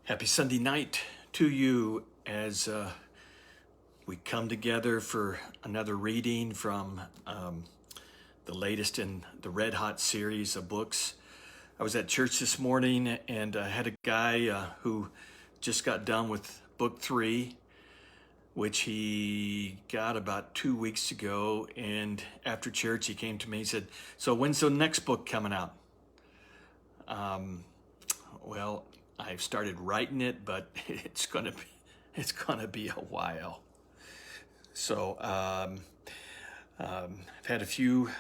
Happy Sunday night to you as we come together for another reading from the latest in the Red Hot series of books. I was at church this morning and had a guy who just got done with book 3, which he got about 2 weeks ago. And after church, he came to me and said, "So when's the next book coming out?" Well, I've started writing it, but it's gonna be a while. So I've had a few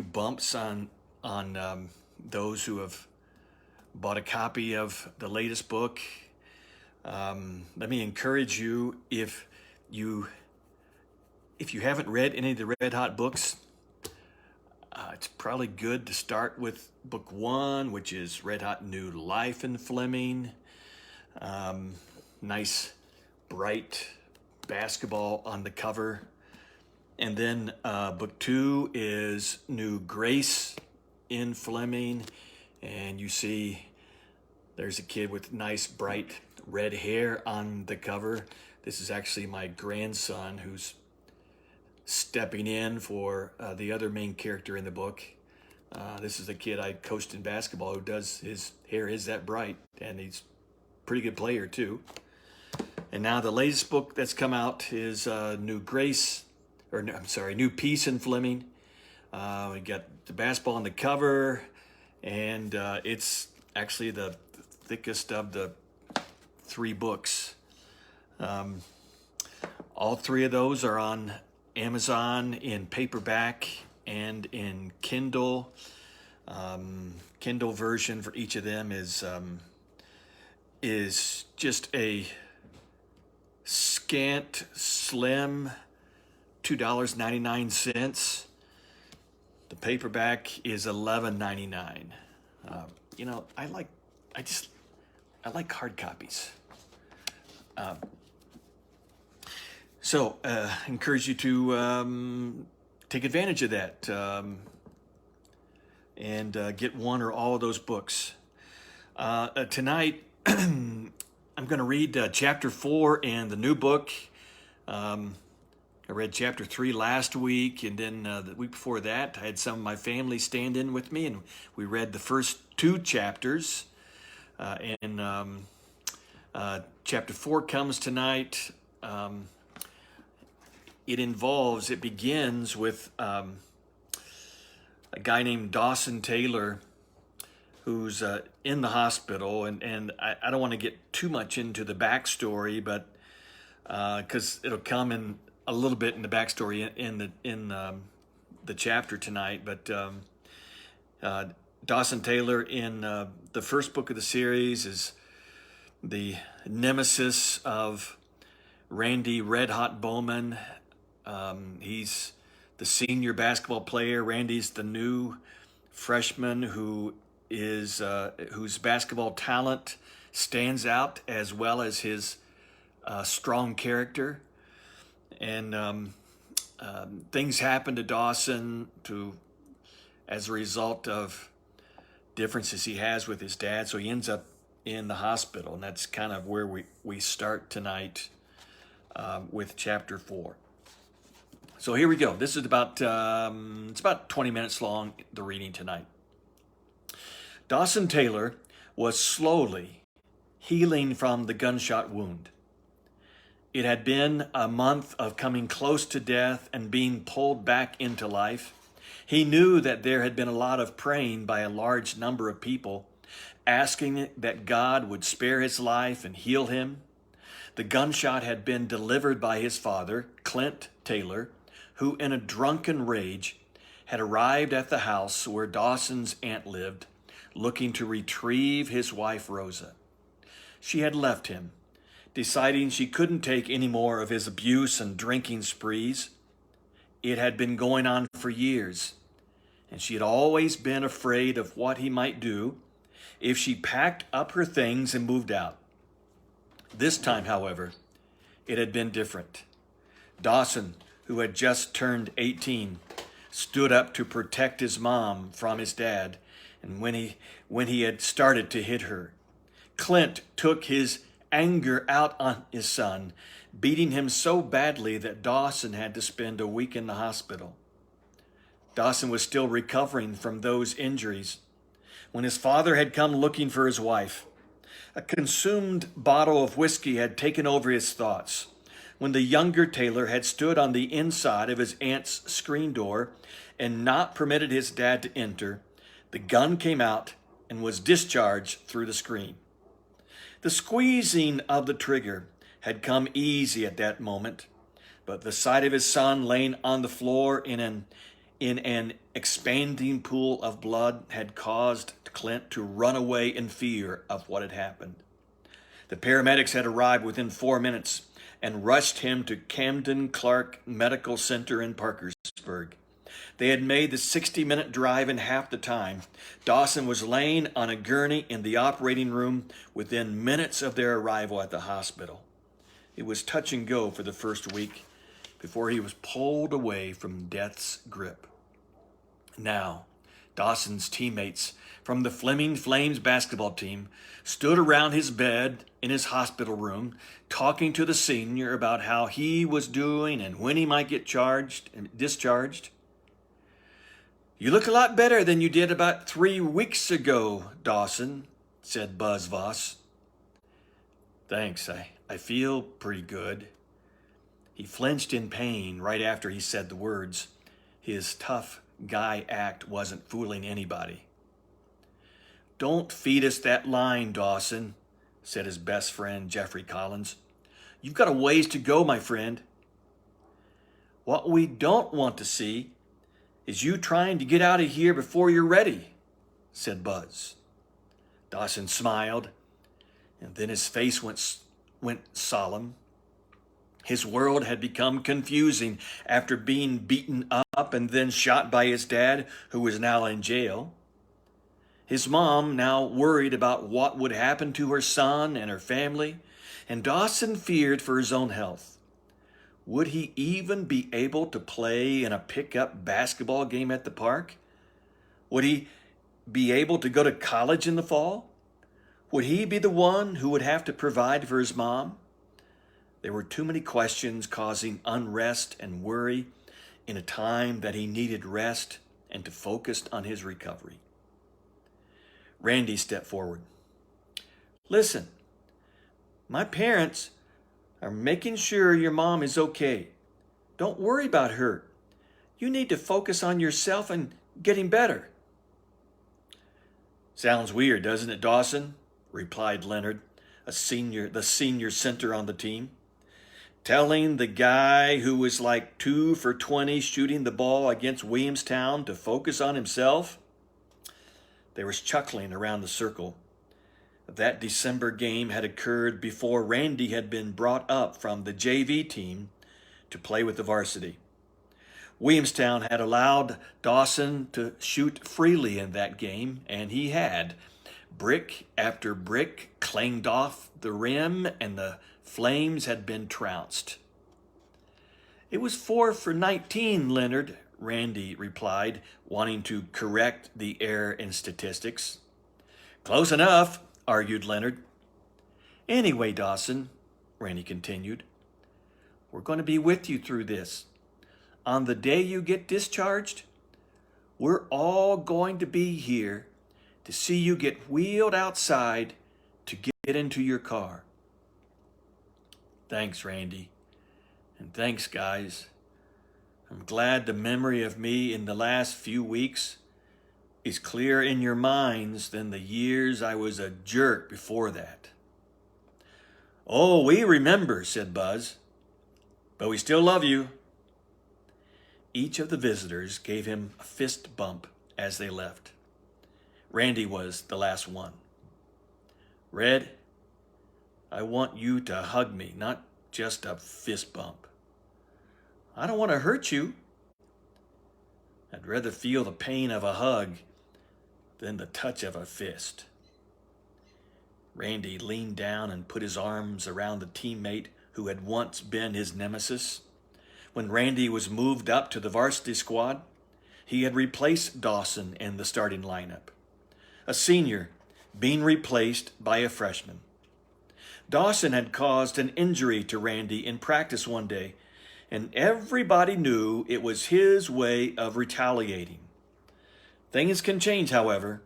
bumps on those who have bought a copy of the latest book. Let me encourage you, if you haven't read any of the Red Hot books, it's probably good to start with book 1, which is Red Hot New Life in Fleming. Nice, bright basketball on the cover. And then book 2 is New Grace in Fleming. And you see there's a kid with nice, bright red hair on the cover. This is actually my grandson who's stepping in for the other main character in the book. This is the kid I coached in basketball who does, his hair is that bright, and he's a pretty good player too. And now the latest book that's come out is New Peace in Fleming. We got the basketball on the cover, and it's actually the thickest of the 3 books. All 3 of those are on Amazon in paperback and in Kindle. Kindle version for each of them is just a scant, slim $2.99. The paperback is $11.99. I like hard copies. So encourage you to take advantage of that and get one or all of those books. Tonight, I'm going to read chapter 4 in the new book. I read chapter 3 last week, and then the week before that, I had some of my family stand in with me, and we read the first 2 chapters. And chapter 4 comes tonight. It begins with a guy named Dawson Taylor who's in the hospital, and I don't want to get too much into the backstory, but because it'll come in a little bit in the backstory in the chapter tonight. But Dawson Taylor in the first book of the series is the nemesis of Randy Red Hot Bowman. He's the senior basketball player. Randy's the new freshman whose basketball talent stands out, as well as his strong character. And things happen to Dawson as a result of differences he has with his dad. So he ends up in the hospital, and that's kind of where we start tonight with chapter 4. So here we go. This is about 20 minutes long, the reading tonight. Dawson Taylor was slowly healing from the gunshot wound. It had been a month of coming close to death and being pulled back into life. He knew that there had been a lot of praying by a large number of people, asking that God would spare his life and heal him. The gunshot had been delivered by his father, Clint Taylor, who in a drunken rage had arrived at the house where Dawson's aunt lived, looking to retrieve his wife, Rosa. She had left him, deciding she couldn't take any more of his abuse and drinking sprees. It had been going on for years, and she had always been afraid of what he might do if she packed up her things and moved out. This time, however, it had been different. Dawson, who had just turned 18, stood up to protect his mom from his dad, and when he had started to hit her, Clint took his anger out on his son, beating him so badly that Dawson had to spend a week in the hospital. Dawson was still recovering from those injuries when his father had come looking for his wife. A consumed bottle of whiskey had taken over his thoughts. When the younger Taylor had stood on the inside of his aunt's screen door and not permitted his dad to enter, the gun came out and was discharged through the screen. The squeezing of the trigger had come easy at that moment, but the sight of his son laying on the floor in an expanding pool of blood had caused Clint to run away in fear of what had happened. The paramedics had arrived within 4 minutes and rushed him to Camden Clark Medical Center in Parkersburg. They had made the 60-minute drive in half the time. Dawson was laying on a gurney in the operating room within minutes of their arrival at the hospital. It was touch and go for the first week before he was pulled away from death's grip. Now, Dawson's teammates from the Fleming Flames basketball team stood around his bed in his hospital room, talking to the senior about how he was doing and when he might get discharged. "You look a lot better than you did about 3 weeks ago, Dawson," said Buzz Voss. "Thanks, I feel pretty good." He flinched in pain right after he said the words. His tough guy act wasn't fooling anybody. "Don't feed us that line, Dawson," said his best friend, Jeffrey Collins. "You've got a ways to go, my friend." "What we don't want to see is you trying to get out of here before you're ready," said Buzz. Dawson smiled, and then his face went solemn. His world had become confusing after being beaten up and then shot by his dad, who was now in jail. His mom now worried about what would happen to her son and her family, and Dawson feared for his own health. Would he even be able to play in a pickup basketball game at the park? Would he be able to go to college in the fall? Would he be the one who would have to provide for his mom? There were too many questions causing unrest and worry in a time that he needed rest and to focus on his recovery. Randy stepped forward. "Listen, my parents are making sure your mom is okay. Don't worry about her. You need to focus on yourself and getting better." "Sounds weird, doesn't it, Dawson?" replied Leonard, the senior center on the team. "Telling the guy who was like 2 for 20 shooting the ball against Williamstown to focus on himself?" There was chuckling around the circle. That December game had occurred before Randy had been brought up from the JV team to play with the varsity. Williamstown had allowed Dawson to shoot freely in that game, and he had. Brick after brick clanged off the rim, and the Flames had been trounced. "It was 4 for 19, Leonard," Randy replied, wanting to correct the error in statistics. "Close enough," argued Leonard. "Anyway, Dawson," Randy continued, "we're going to be with you through this. On the day you get discharged, we're all going to be here to see you get wheeled outside to get into your car." "Thanks, Randy. And thanks, guys. I'm glad the memory of me in the last few weeks is clearer in your minds than the years I was a jerk before that." "Oh, we remember," said Buzz. "But we still love you." Each of the visitors gave him a fist bump as they left. Randy was the last one. "Red, I want you to hug me, not just a fist bump." "I don't want to hurt you." "I'd rather feel the pain of a hug than the touch of a fist." Randy leaned down and put his arms around the teammate who had once been his nemesis. When Randy was moved up to the varsity squad, he had replaced Dawson in the starting lineup. A senior, being replaced by a freshman. Dawson had caused an injury to Randy in practice one day, and everybody knew it was his way of retaliating. Things can change, however,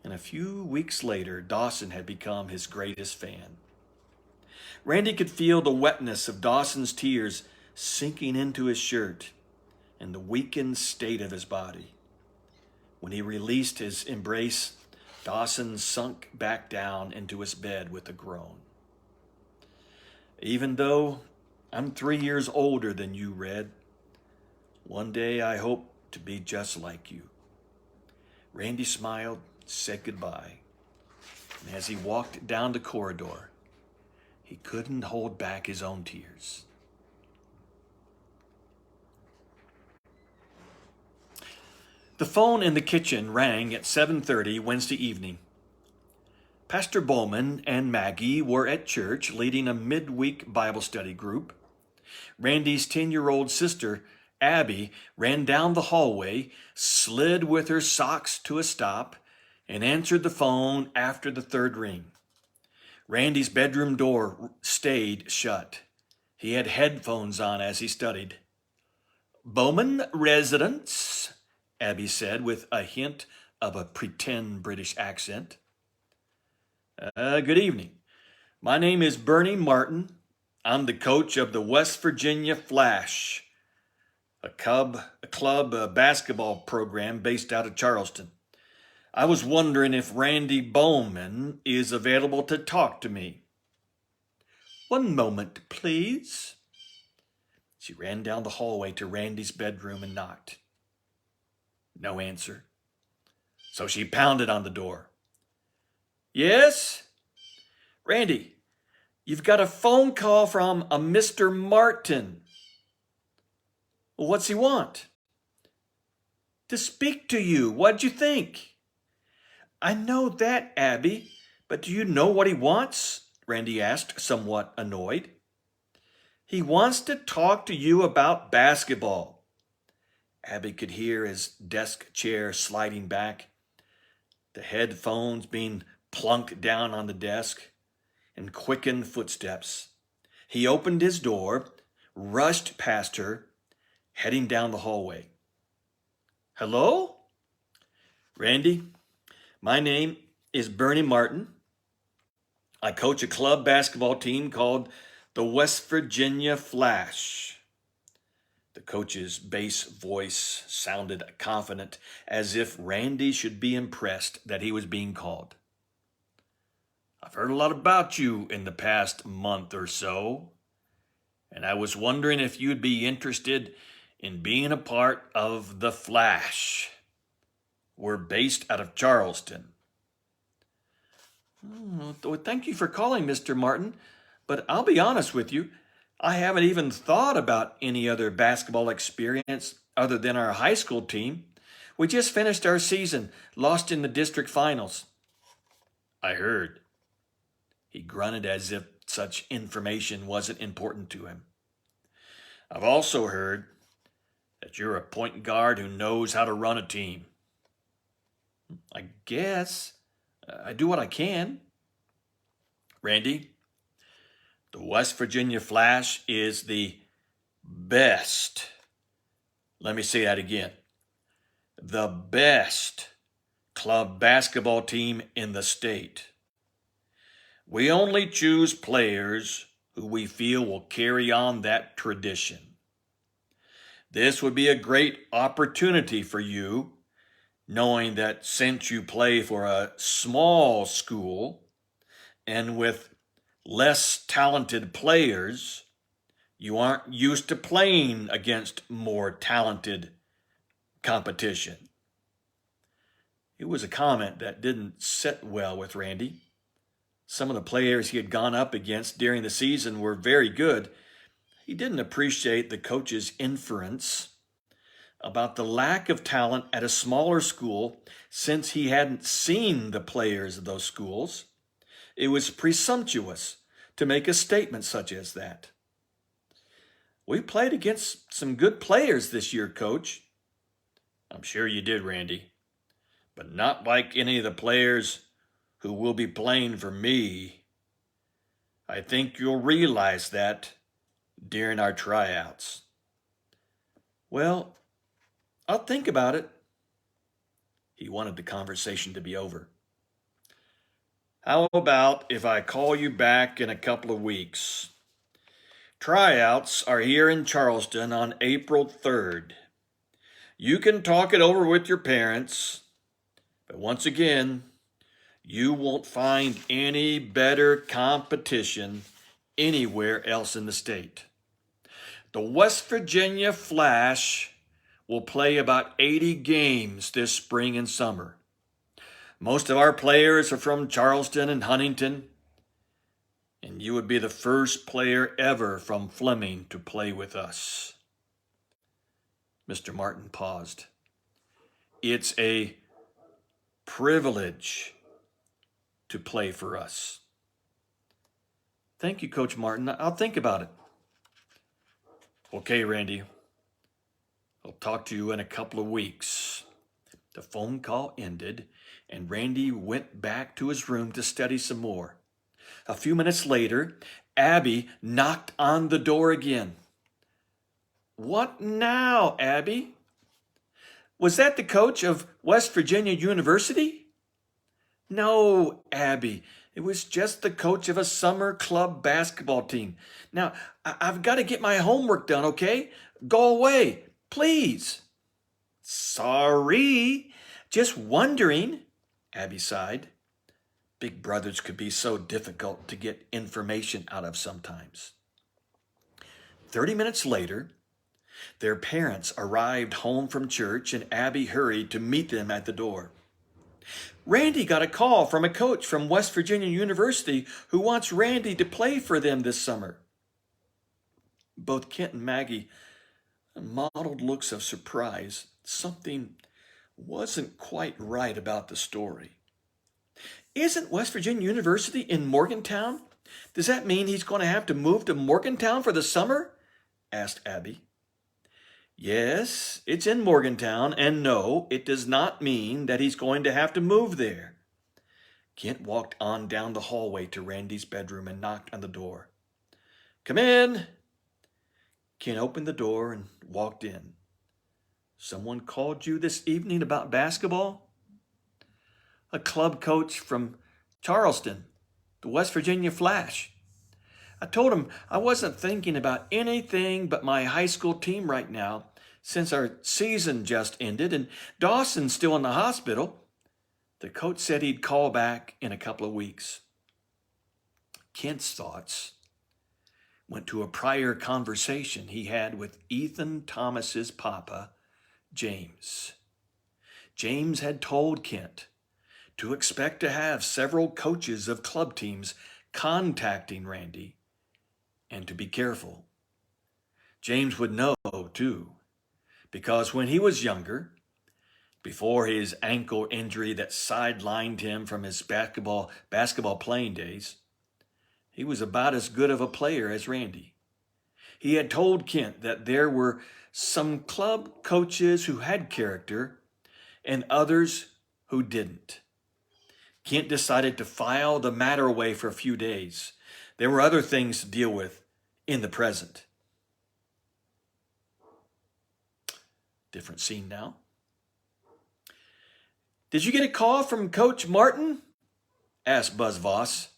and a few weeks later, Dawson had become his greatest fan. Randy could feel the wetness of Dawson's tears sinking into his shirt and the weakened state of his body. When he released his embrace, Dawson sunk back down into his bed with a groan. Even though I'm 3 years older than you, Red, one day I hope to be just like you. Randy smiled, said goodbye, and as he walked down the corridor, he couldn't hold back his own tears. The phone in the kitchen rang at 7:30 Wednesday evening. Pastor Bowman and Maggie were at church leading a midweek Bible study group. Randy's 10-year-old sister, Abby, ran down the hallway, slid with her socks to a stop, and answered the phone after the third ring. Randy's bedroom door stayed shut. He had headphones on as he studied. "Bowman residence," Abby said with a hint of a pretend British accent. Good evening. My name is Bernie Martin. I'm the coach of the West Virginia Flash, a club basketball program based out of Charleston. I was wondering if Randy Bowman is available to talk to me." "One moment, please." She ran down the hallway to Randy's bedroom and knocked. No answer. So she pounded on the door. "Yes? Randy, you've got a phone call from a Mr. Martin." "Well, what's he want?" "To speak to you. What'd you think?" "I know that, Abby, but do you know what he wants?" Randy asked, somewhat annoyed. "He wants to talk to you about basketball." Abby could hear his desk chair sliding back, the headphones being plunked down on the desk, and quickened footsteps. He opened his door, rushed past her, heading down the hallway. "Hello? Randy, my name is Bernie Martin. I coach a club basketball team called the West Virginia Flash." The coach's bass voice sounded confident, as if Randy should be impressed that he was being called. "I've heard a lot about you in the past month or so, and I was wondering if you'd be interested in being a part of the Flash. We're based out of Charleston." Well, thank you for calling, Mr. Martin, but I'll be honest with you, I haven't even thought about any other basketball experience other than our high school team. We just finished our season, lost in the district finals. "I heard." He grunted as if such information wasn't important to him. "I've also heard that you're a point guard who knows how to run a team." "I guess. I do what I can." "Randy, the West Virginia Flash is the best. Let me say that again. The best club basketball team in the state. We only choose players who we feel will carry on that tradition. This would be a great opportunity for you, knowing that since you play for a small school and with less talented players, you aren't used to playing against more talented competition." It was a comment that didn't sit well with Randy. Some of the players he had gone up against during the season were very good. He didn't appreciate the coach's inference about the lack of talent at a smaller school since he hadn't seen the players of those schools. It was presumptuous to make a statement such as that. "We played against some good players this year, Coach." "I'm sure you did, Randy, but not like any of the players who will be playing for me. I think you'll realize that during our tryouts. Well, I'll think about it. He wanted the conversation to be over. How about if I call you back in a couple of weeks? Tryouts are here in Charleston on April 3rd. You can talk it over with your parents, but once again, you won't find any better competition anywhere else in the state. The West Virginia Flash will play about 80 games this spring and summer. Most of our players are from Charleston and Huntington, and you would be the first player ever from Fleming to play with us. Mr. Martin paused. It's a privilege to play for us. Thank you, Coach Martin. I'll think about it. Okay, Randy. I'll talk to you in a couple of weeks. The phone call ended, and Randy went back to his room to study some more. A few minutes later, Abby knocked on the door again. What now, Abby? Was that the coach of West Virginia University? No, Abby. It was just the coach of a summer club basketball team. Now, I've got to get my homework done, okay? Go away, please. Sorry, just wondering, Abby sighed. Big brothers could be so difficult to get information out of sometimes. 30 minutes later, their parents arrived home from church, and Abby hurried to meet them at the door. Randy got a call from a coach from West Virginia University who wants Randy to play for them this summer. Both Kent and Maggie modeled looks of surprise. Something wasn't quite right about the story. Isn't West Virginia University in Morgantown? Does that mean he's going to have to move to Morgantown for the summer? Asked Abby. Yes, it's in Morgantown, and no, it does not mean that he's going to have to move there. Kent walked on down the hallway to Randy's bedroom and knocked on the door. Come in. Kent opened the door and walked in. Someone called you this evening about basketball? A club coach from Charleston, the West Virginia Flash. I told him I wasn't thinking about anything but my high school team right now, since our season just ended and Dawson's still in the hospital. The coach said he'd call back in a couple of weeks. Kent's thoughts went to a prior conversation he had with Ethan Thomas's papa, James. James had told Kent to expect to have several coaches of club teams contacting Randy and to be careful. James would know, too, because when he was younger, before his ankle injury that sidelined him from his basketball playing days, he was about as good of a player as Randy. He had told Kent that there were some club coaches who had character and others who didn't. Kent decided to file the matter away for a few days. There were other things to deal with in the present. Different scene now. Did you get a call from Coach Martin? Asked Buzz Voss.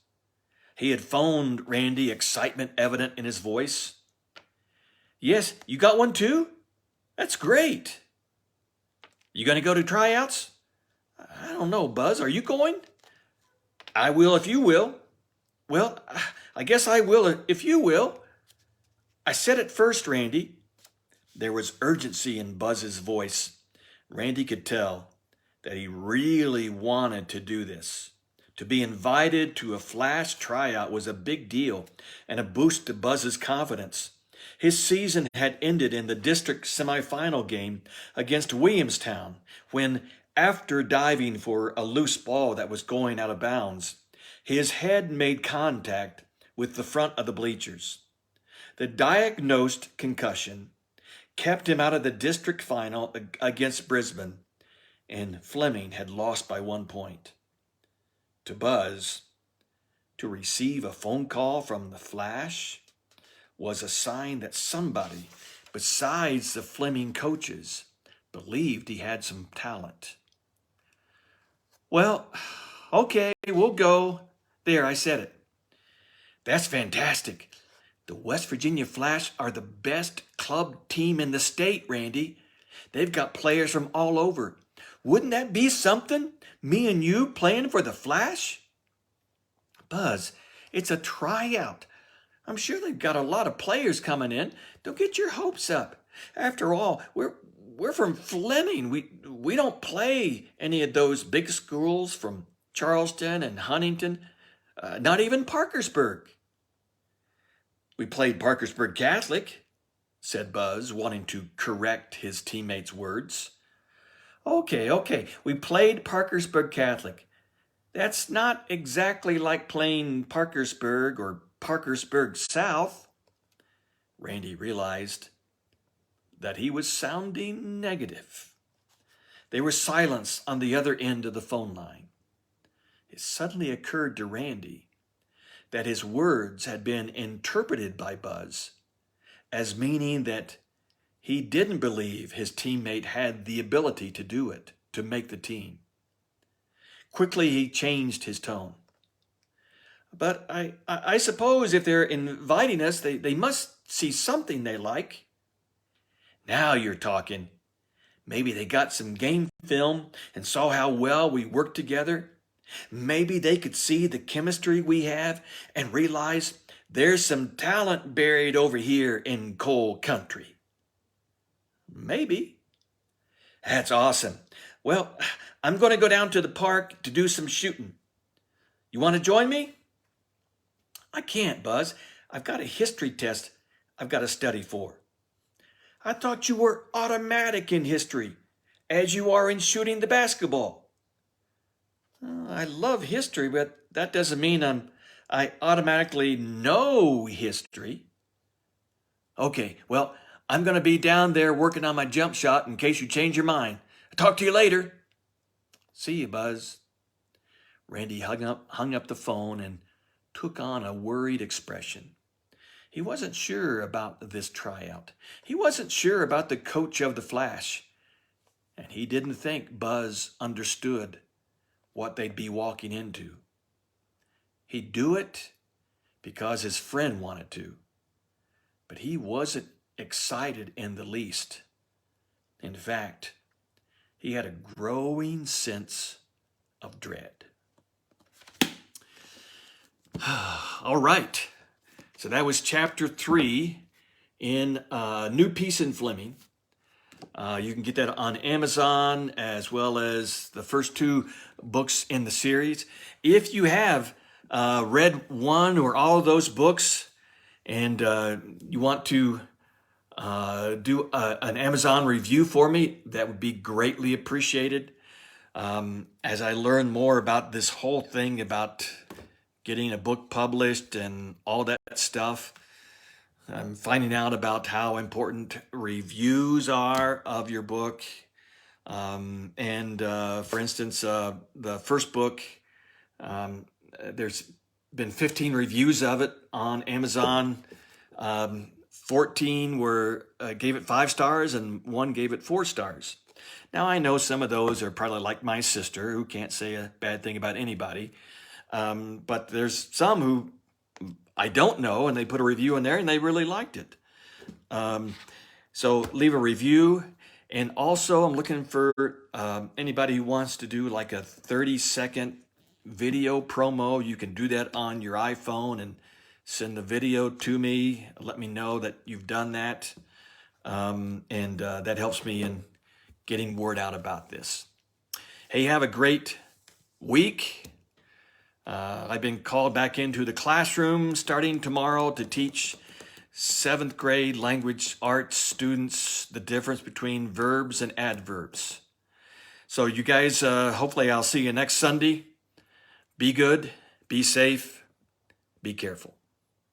He had phoned Randy, excitement evident in his voice. Yes, you got one too? That's great. You going to go to tryouts? I don't know, Buzz. Are you going? I will if you will. Well, I guess I will if you will. I said it first, Randy. There was urgency in Buzz's voice. Randy could tell that he really wanted to do this. To be invited to a Flash tryout was a big deal and a boost to Buzz's confidence. His season had ended in the district semifinal game against Williamstown when, after diving for a loose ball that was going out of bounds, his head made contact with the front of the bleachers. The diagnosed concussion kept him out of the district final against Brisbane, and Fleming had lost by 1 point. To Buzz, to receive a phone call from the Flash was a sign that somebody besides the Fleming coaches believed he had some talent. Well, okay, we'll go. There, I said it. That's fantastic. The West Virginia Flash are the best club team in the state, Randy. They've got players from all over. Wouldn't that be something? Me and you playing for the Flash? Buzz, it's a tryout. I'm sure they've got a lot of players coming in. Don't get your hopes up. After all, we're from Fleming. We don't play any of those big schools from Charleston and Huntington, not even Parkersburg. We played Parkersburg Catholic, said Buzz, wanting to correct his teammate's words. Okay, we played Parkersburg Catholic. That's not exactly like playing Parkersburg or Parkersburg South. Randy realized that he was sounding negative. There was silence on the other end of the phone line. It suddenly occurred to Randy that his words had been interpreted by Buzz as meaning that he didn't believe his teammate had the ability to do it, to make the team. Quickly, he changed his tone. But I suppose if they're inviting us, they must see something they like. Now you're talking. Maybe they got some game film and saw how well we work together. Maybe they could see the chemistry we have and realize there's some talent buried over here in coal country. Maybe. That's awesome. Well, I'm going to go down to the park to do some shooting. You want to join me? I can't, Buzz. I've got a history test I've got to study for. I thought you were automatic in history, as you are in shooting the basketball. I love history, but that doesn't mean I automatically know history. Okay, well, I'm going to be down there working on my jump shot in case you change your mind. I'll talk to you later. See you, Buzz. Randy hung up the phone and took on a worried expression. He wasn't sure about this tryout. He wasn't sure about the coach of the Flash. And he didn't think Buzz understood what they'd be walking into. He'd do it because his friend wanted to. But he wasn't excited in the least. In fact, he had a growing sense of dread. All right. So that was chapter 3 in New Peace in Fleming. You can get that on Amazon as well as the first 2 books in the series. If you have read one or all of those books and you want to do an Amazon review for me, that would be greatly appreciated. As I learn more about this whole thing about getting a book published and all that stuff, I'm finding out about how important reviews are of your book. For instance, the first book, there's been 15 reviews of it on Amazon. 14 gave it 5 stars and 1 gave it 4 stars. Now, I know some of those are probably like my sister, who can't say a bad thing about anybody. But there's some who I don't know, and they put a review in there and they really liked it. So leave a review. And also, I'm looking for anybody who wants to do like a 30-second video promo. You can do that on your iPhone and send the video to me. Let me know that you've done that. That helps me in getting word out about this. Hey, have a great week. I've been called back into the classroom starting tomorrow to teach 7th grade language arts students the difference between verbs and adverbs. So you guys, hopefully I'll see you next Sunday. Be good, be safe, be careful.